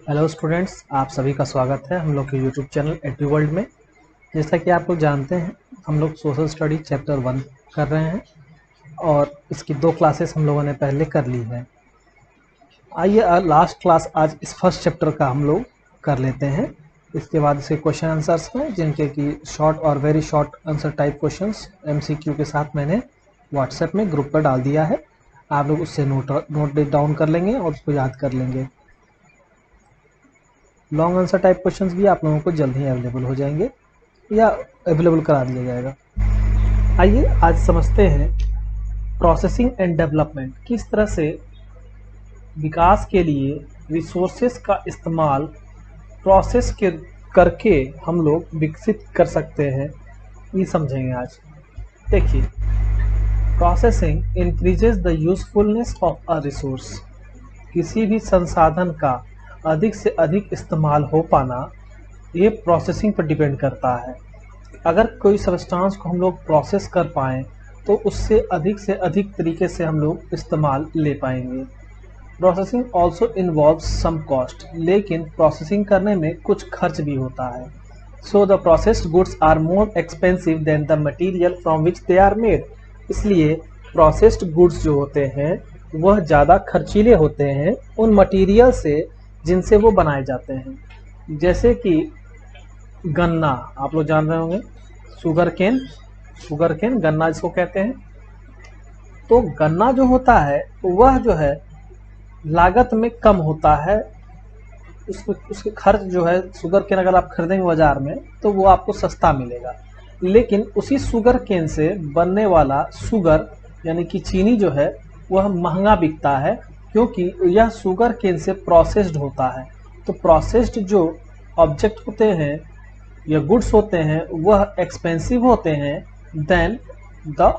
Hello students, आप सभी का स्वागत है हम लोग के यूट्यूब चैनल एटी वर्ल्ड में। जैसा कि आप लोग जानते हैं, हम लोग सोशल स्टडी चैप्टर 1 कर रहे हैं और इसकी 2 क्लासेस हम लोगों ने पहले कर ली है। आइए लास्ट क्लास आज इस फर्स्ट चैप्टर का हम लोग कर लेते हैं। इसके बाद इसके क्वेश्चन आंसर्स हैं, जिनके कि शॉर्ट और very short answer type questions MCQ के साथ मैंने व्हाट्सएप में ग्रुप पर डाल दिया है। आप लोग उससे नोट डाउन कर लेंगे और उसको याद कर लेंगे। लॉन्ग आंसर टाइप क्वेश्चंस भी आप लोगों को जल्द ही अवेलेबल हो जाएंगे या अवेलेबल करा दिया जाएगा। आइए आज समझते हैं प्रोसेसिंग एंड डेवलपमेंट, किस तरह से विकास के लिए रिसोर्सेस का इस्तेमाल प्रोसेस के करके हम लोग विकसित कर सकते हैं, ये समझेंगे आज। देखिए, processing increases the usefulness of a resource. किसी भी संसाधन का अधिक से अधिक इस्तेमाल हो पाना, ये प्रोसेसिंग पर डिपेंड करता है। अगर कोई सब्सटेंस को हम लोग प्रोसेस कर पाएँ तो उससे अधिक तरीके से हम लोग इस्तेमाल ले पाएंगे। Processing also involves some cost, लेकिन प्रोसेसिंग करने में कुछ खर्च भी होता है। So the processed goods are more expensive than the material from which they are made. इसलिए प्रोसेस्ड गुड्स जो होते हैं वह ज़्यादा खर्चीले होते हैं उन मटीरियल से जिनसे वो बनाए जाते हैं। जैसे कि गन्ना, आप लोग जान रहे होंगे, शुगर केन गन्ना जिसको कहते हैं। तो गन्ना जो होता है वह जो है लागत में कम होता है। उसके खर्च जो है, शुगर केन अगर आप खरीदेंगे बाजार में तो वो आपको सस्ता मिलेगा, लेकिन उसी शुगर केन से बनने वाला शुगर यानी कि चीनी जो है वह महंगा बिकता है, क्योंकि यह शुगर केन से प्रोसेस्ड होता है। तो प्रोसेस्ड जो ऑब्जेक्ट होते हैं या गुड्स होते हैं वह एक्सपेंसिव होते हैं than the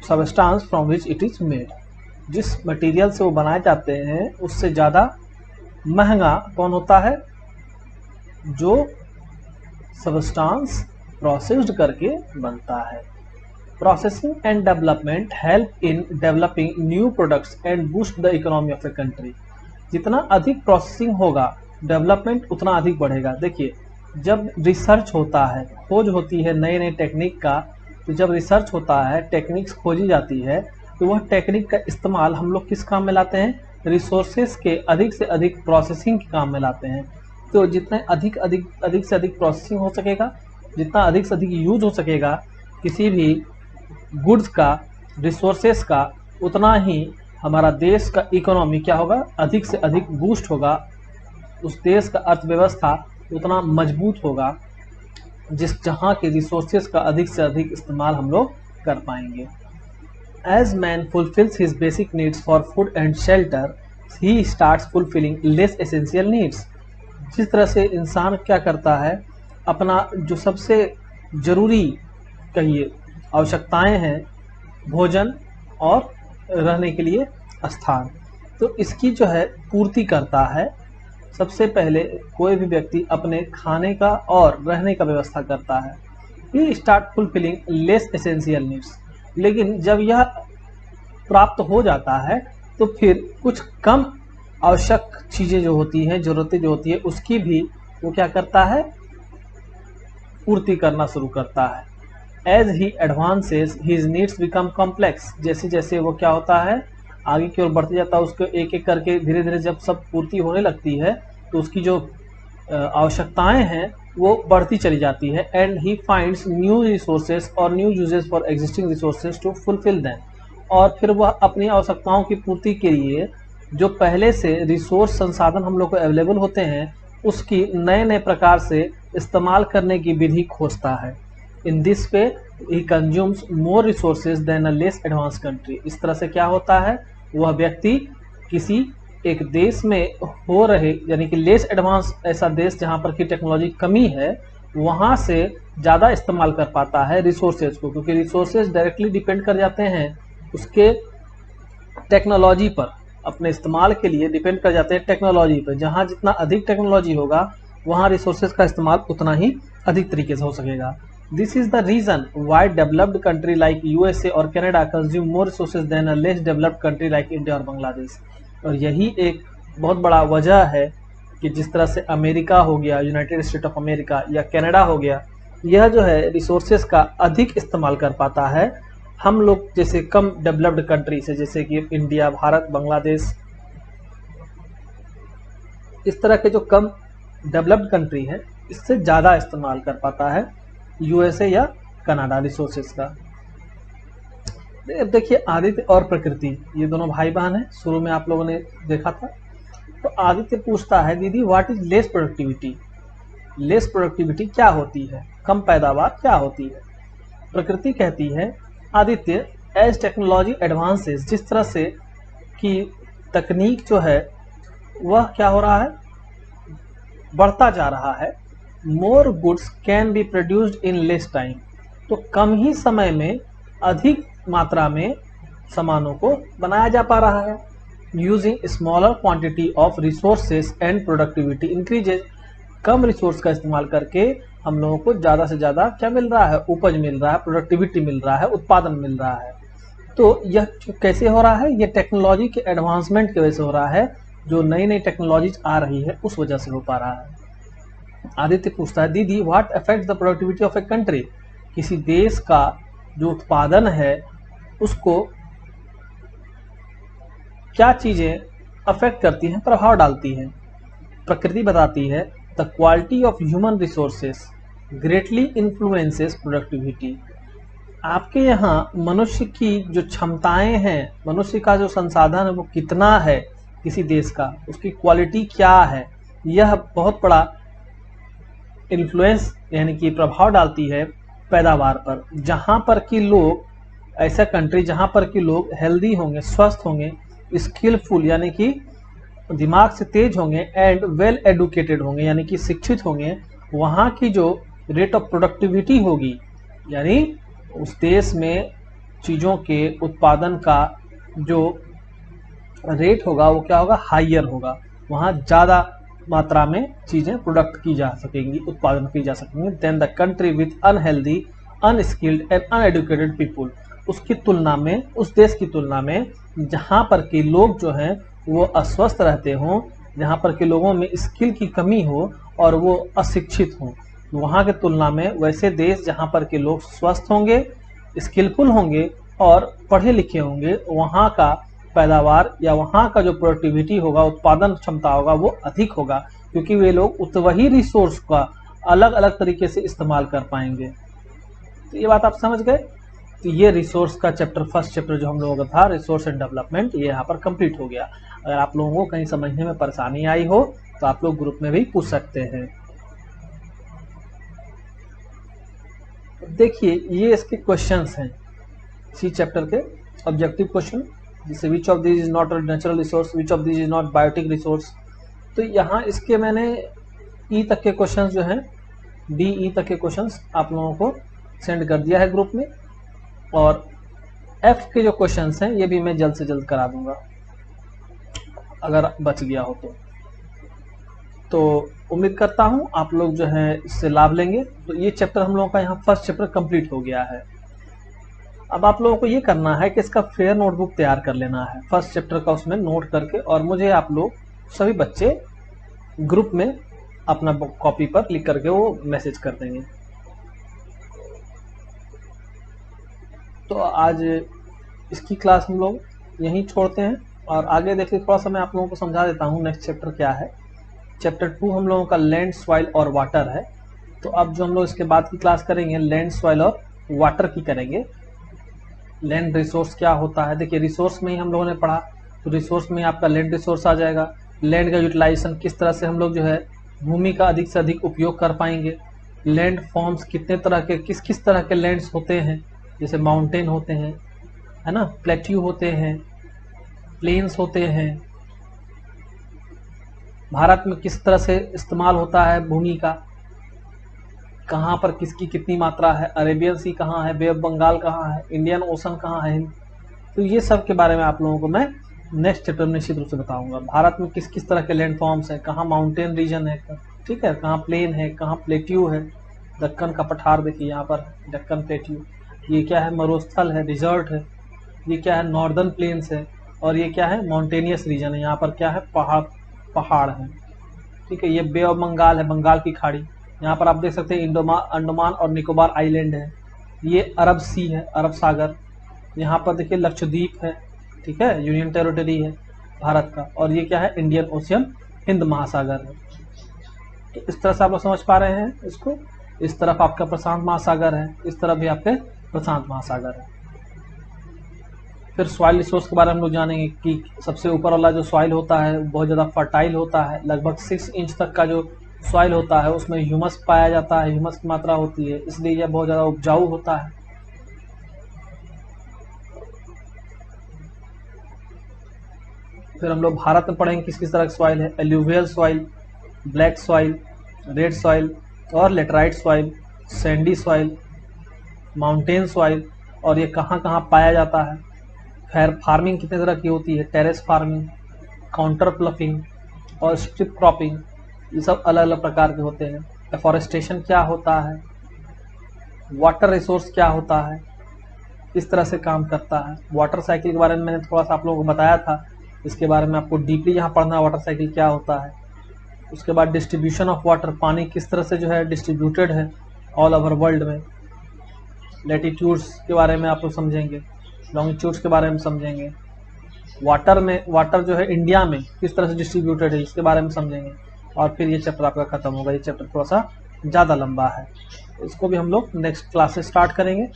substance from which it is made. जिस मटेरियल से वो बनाए जाते हैं उससे ज़्यादा महंगा कौन होता है? जो सबस्टांस प्रोसेस्ड करके बनता है। Processing and development help in developing new products and boost the economy of the country. जितना अधिक प्रोसेसिंग होगा, डेवलपमेंट उतना अधिक बढ़ेगा। देखिए, जब रिसर्च होता है, खोज होती है नए नए टेक्निक का, तो जब रिसर्च होता है, टेक्निक्स खोजी जाती है, तो वह टेक्निक का इस्तेमाल हम लोग किस काम में लाते हैं? रिसोर्सेस के अधिक से अधिक प्रोसेसिंग के काम में लाते हैं। तो जितने अधिक से अधिक प्रोसेसिंग हो सकेगा, जितना अधिक से अधिक यूज हो सकेगा किसी भी गुड्स का, रिसोर्सेस का, उतना ही हमारा देश का इकोनॉमी क्या होगा? अधिक से अधिक बूस्ट होगा। उस देश का अर्थव्यवस्था उतना मजबूत होगा जहाँ के रिसोर्सेस का अधिक से अधिक इस्तेमाल हम लोग कर पाएंगे। As man fulfills his basic needs for food and shelter, he starts fulfilling less essential needs. जिस तरह से इंसान क्या करता है, अपना जो सबसे जरूरी कहिए आवश्यकताएं हैं, भोजन और रहने के लिए स्थान, तो इसकी जो है पूर्ति करता है। सबसे पहले कोई भी व्यक्ति अपने खाने का और रहने का व्यवस्था करता है। He start fulfilling less essential needs. लेकिन जब यह प्राप्त हो जाता है तो फिर कुछ कम आवश्यक चीज़ें जो होती हैं, ज़रूरतें जो होती है, उसकी भी वो क्या करता है? पूर्ति करना शुरू करता है। As he advances his needs become complex. जैसे जैसे वो क्या होता है, आगे की ओर बढ़ते जाता है, उसको एक एक करके धीरे धीरे जब सब पूर्ति होने लगती है तो उसकी जो आवश्यकताएं हैं वो बढ़ती चली जाती है। And he finds new resources और new uses for existing resources to fulfil them. और फिर वह अपनी आवश्यकताओं की पूर्ति के लिए जो पहले से रिसोर्स संसाधन हम लोग को अवेलेबल होते हैं उसकी नए नए प्रकार से इस्तेमाल करने की विधि खोजता है। In this way he consumes more resources than a less advanced country. इस तरह से क्या होता है, वह व्यक्ति किसी एक देश में हो रहे यानी कि लेस एडवांस, ऐसा देश जहाँ पर की टेक्नोलॉजी कमी है, वहाँ से ज़्यादा इस्तेमाल कर पाता है रिसोर्सेज को, क्योंकि रिसोर्सेज डायरेक्टली डिपेंड कर जाते हैं उसके टेक्नोलॉजी पर। अपने इस्तेमाल के लिए डिपेंड कर जाते हैं टेक्नोलॉजी पर। जहाँ जितना अधिक टेक्नोलॉजी होगा वहाँ रिसोर्सेज का इस्तेमाल उतना ही अधिक तरीके से हो सकेगा। This is the reason why developed country like USA और Canada consume more resources than a less developed country like India और बांग्लादेश। और यही एक बहुत बड़ा वजह है कि जिस तरह से अमेरिका हो गया, यूनाइटेड स्टेट ऑफ अमेरिका या कनाडा हो गया, यह जो है रिसोर्सेज का अधिक इस्तेमाल कर पाता है। हम लोग जैसे कम डेवलप्ड कंट्री से, जैसे कि इंडिया, भारत, बांग्लादेश, इस तरह के जो कम डेवलप्ड कंट्री हैं, इससे ज़्यादा इस्तेमाल कर पाता है यूएसए या कनाडा रिसोर्सेज का। अब देखिए आदित्य और प्रकृति, ये दोनों भाई बहन हैं, शुरू में आप लोगों ने देखा था। तो आदित्य पूछता है, दीदी what is less productivity? Less productivity क्या होती है, कम पैदावार क्या होती है? प्रकृति कहती है, आदित्य एज टेक्नोलॉजी एडवांसेस, जिस तरह से कि तकनीक जो है वह क्या हो रहा है, बढ़ता जा रहा है, more goods can be produced in less time, तो कम ही समय में अधिक मात्रा में सामानों को बनाया जा पा रहा है। Using smaller quantity of resources and productivity increases, come resource का इस्तेमाल करके हम लोगों को ज़्यादा से ज़्यादा क्या मिल रहा है, उपज मिल रहा है, प्रोडक्टिविटी मिल रहा है, उत्पादन मिल रहा है। तो यह कैसे हो रहा है, ये टेक्नोलॉजी के एडवांसमेंट की वजह से हो रहा है, जो नई नई टेक्नोलॉजीज आ रही है उस वजह से हो पा रहा है। आदित्य पूछता है, दीदी what affect the productivity of a country? किसी देश का जो उत्पादन है उसको क्या चीजें अफेक्ट करती हैं, प्रभाव डालती हैं? प्रकृति बताती है, the quality of human resources greatly influences productivity. आपके यहाँ मनुष्य की जो क्षमताएं हैं, मनुष्य का जो संसाधन है वो कितना है किसी देश का, उसकी क्वालिटी क्या है, यह बहुत बड़ा इन्फ्लुएंस यानी कि प्रभाव डालती है पैदावार पर। जहाँ पर कि लोग, ऐसा कंट्री जहाँ पर कि लोग हेल्दी होंगे, स्वस्थ होंगे, स्किलफुल यानी कि दिमाग से तेज होंगे, एंड वेल एडुकेटेड होंगे यानी कि शिक्षित होंगे, वहाँ की जो रेट ऑफ प्रोडक्टिविटी होगी, यानी उस देश में चीज़ों के उत्पादन का जो रेट होगा वो क्या होगा, हाइयर होगा। वहाँ ज़्यादा मात्रा में चीज़ें प्रोडक्ट की जा सकेंगी, उत्पादन की जा सकेंगी, then the country with unhealthy, unskilled and uneducated people, उसकी तुलना में, उस देश की तुलना में जहाँ पर के लोग जो हैं वो अस्वस्थ रहते हों, जहाँ पर के लोगों में स्किल की कमी हो और वो अशिक्षित हों, वहाँ के तुलना में वैसे देश जहाँ पर के लोग स्वस्थ होंगे, स्किलफुल होंगे और पढ़े लिखे होंगे, वहाँ का पैदावार या वहाँ का जो प्रोडक्टिविटी होगा, उत्पादन क्षमता होगा, वो अधिक होगा, क्योंकि वे लोग वही रिसोर्स का अलग अलग तरीके से इस्तेमाल कर पाएंगे। तो ये बात आप समझ गए। तो ये रिसोर्स का चैप्टर, फर्स्ट चैप्टर जो हम लोगों का था, रिसोर्स एंड डेवलपमेंट, ये यहाँ पर कंप्लीट हो गया। अगर आप लोगों को कहीं समझने में परेशानी आई हो तो आप लोग ग्रुप में भी पूछ सकते हैं। देखिए ये इसके क्वेश्चंस हैं, इसी चैप्टर के ऑब्जेक्टिव क्वेश्चन, जैसे which of this is not a natural resource, which of this is not biotic resource. तो यहाँ इसके मैंने ई तक के क्वेश्चंस जो हैं, डी ई तक के क्वेश्चंस आप लोगों को सेंड कर दिया है ग्रुप में, और एफ के जो क्वेश्चंस हैं ये भी मैं जल्द से जल्द करा दूंगा अगर बच गया हो तो उम्मीद करता हूँ आप लोग जो है इससे लाभ लेंगे। तो ये चैप्टर हम लोगों का यहाँ फर्स्ट चैप्टर कंप्लीट हो गया है। अब आप लोगों को ये करना है कि इसका फेयर नोटबुक तैयार कर लेना है, फर्स्ट चैप्टर का उसमें नोट करके, और मुझे आप लोग सभी बच्चे ग्रुप में अपना कॉपी पर लिख करके वो मैसेज कर देंगे। तो आज इसकी क्लास हम लोग यहीं छोड़ते हैं, और आगे देखिए थोड़ा सा मैं आप लोगों को समझा देता हूँ नेक्स्ट चैप्टर क्या है। चैप्टर 2 हम लोगों का लैंड, सॉइल और वाटर है। तो अब जो हम लोग इसके बाद की क्लास करेंगे लैंड, सॉइल और वाटर की करेंगे। लैंड रिसोर्स क्या होता है, देखिए रिसोर्स में ही हम लोगों ने पढ़ा, तो रिसोर्स में आपका लैंड रिसोर्स आ जाएगा। लैंड का यूटिलाइजेशन, किस तरह से हम लोग जो है भूमि का अधिक से अधिक उपयोग कर पाएंगे। लैंड फॉर्म्स, कितने तरह के, किस किस तरह के लैंड्स होते हैं, जैसे माउंटेन होते हैं, है ना, प्लेट्यू होते हैं, प्लेन्स होते हैं। भारत में किस तरह से इस्तेमाल होता है भूमि का, कहाँ पर किसकी कितनी मात्रा है, अरेबियन सी कहाँ है, बे ऑफ बंगाल कहाँ है, इंडियन ओशन कहाँ है। तो ये सब के बारे में आप लोगों को मैं नेक्स्ट चैप्टर में निश्चित रूप से बताऊंगा। भारत में किस किस तरह के लैंड फॉर्म्स हैं, कहाँ माउंटेन रीजन है, ठीक है, कहाँ प्लेन है, कहाँ प्लेट्यू है। दक्कन का पठार देखिए यहाँ पर, दक्कन प्लेट्यू, ये क्या है, मरुस्थल है, डिजर्ट है, ये क्या है, नॉर्दर्न प्लेन्स है, और ये क्या है, माउंटेनियस रीजन है। यहाँ पर क्या है, पहाड़, पहाड़ हैं। ठीक है, ये बे ऑफ बंगाल है, बंगाल की खाड़ी। यहाँ पर आप देख सकते हैं अंडमान और निकोबार आइलैंड है। ये अरब सी है, अरब सागर। यहाँ पर देखिए लक्षद्वीप है, ठीक है, यूनियन टेरिटरी है भारत का। और ये क्या है, इंडियन ओशियन, हिंद महासागर है। तो इस तरह से आप लोग समझ पा रहे हैं इसको। इस तरफ आपका प्रशांत महासागर है, इस तरफ भी आपके प्रशांत महासागर है। फिर सॉइल रिसोर्स के बारे में हम लोग जानेंगे कि सबसे ऊपर वाला जो सॉइल होता है बहुत ज़्यादा फर्टाइल होता है। लगभग 6 इंच तक का जो सॉइल होता है उसमें ह्यूमस पाया जाता है, ह्यूमस की मात्रा होती है, इसलिए यह बहुत ज़्यादा उपजाऊ होता है। फिर हम लोग भारत में पढ़ेंगे किस किस तरह की सॉइल है। Alluvial soil, black soil, red soil और laterite soil, sandy soil, mountain soil, और ये कहाँ कहाँ पाया जाता है। खैर फार्मिंग कितने तरह की होती है, टेरेस फार्मिंग, काउंटर प्लफिंग और स्ट्रिप क्रॉपिंग, ये सब अलग अलग प्रकार के होते हैं। एफॉरेस्टेशन क्या होता है, वाटर रिसोर्स क्या होता है, इस तरह से काम करता है। वाटर साइकिल के बारे में मैंने थोड़ा सा आप लोगों को बताया था, इसके बारे में आपको डीपली यहाँ पढ़ना है, वाटर साइकिल क्या होता है। उसके बाद डिस्ट्रीब्यूशन ऑफ वाटर, पानी किस तरह से जो है डिस्ट्रीब्यूटेड है ऑल ओवर वर्ल्ड में। लेटीट्यूड्स के बारे में आप लोग समझेंगे, लॉन्गिट्यूड्स के बारे में समझेंगे। वाटर जो है इंडिया में किस तरह से डिस्ट्रीब्यूटेड है इसके बारे में समझेंगे। और फिर ये चैप्टर आपका खत्म होगा। ये चैप्टर थोड़ा सा ज़्यादा लंबा है, इसको भी हम लोग नेक्स्ट क्लास से स्टार्ट करेंगे,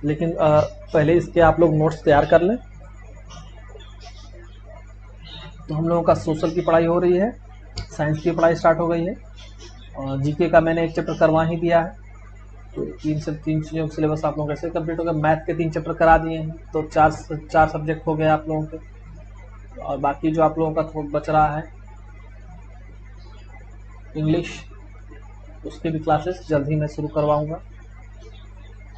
लेकिन पहले इसके आप लोग नोट्स तैयार कर लें। तो हम लोगों का सोशल की पढ़ाई हो रही है, साइंस की पढ़ाई स्टार्ट हो गई है, और जीके का मैंने एक चैप्टर करवा ही दिया है। तो 3 चीज़ों का सिलेबस आप लोगों कैसे कंप्लीट हो गया। मैथ के 3 चैप्टर करा दिए हैं, तो 4 सब्जेक्ट हो गए आप लोगों के। और बाकी जो आप लोगों का बच रहा है इंग्लिश, उसके भी क्लासेस जल्द ही मैं शुरू करवाऊंगा।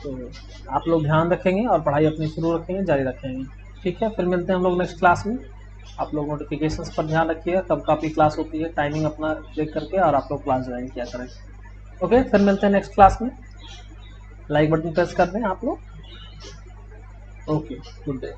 तो आप लोग ध्यान रखेंगे और पढ़ाई अपनी शुरू रखेंगे, जारी रखेंगे। ठीक है, फिर मिलते हैं हम लोग नेक्स्ट क्लास में। आप लोग नोटिफिकेशंस पर ध्यान रखिएगा, कब काफ़ी क्लास होती है, टाइमिंग अपना देख करके, और आप लोग क्लास ज्वाइन किया करें। ओके, फिर मिलते हैं नेक्स्ट क्लास में। लाइक बटन प्रेस कर दें आप लोग। Okay, good day.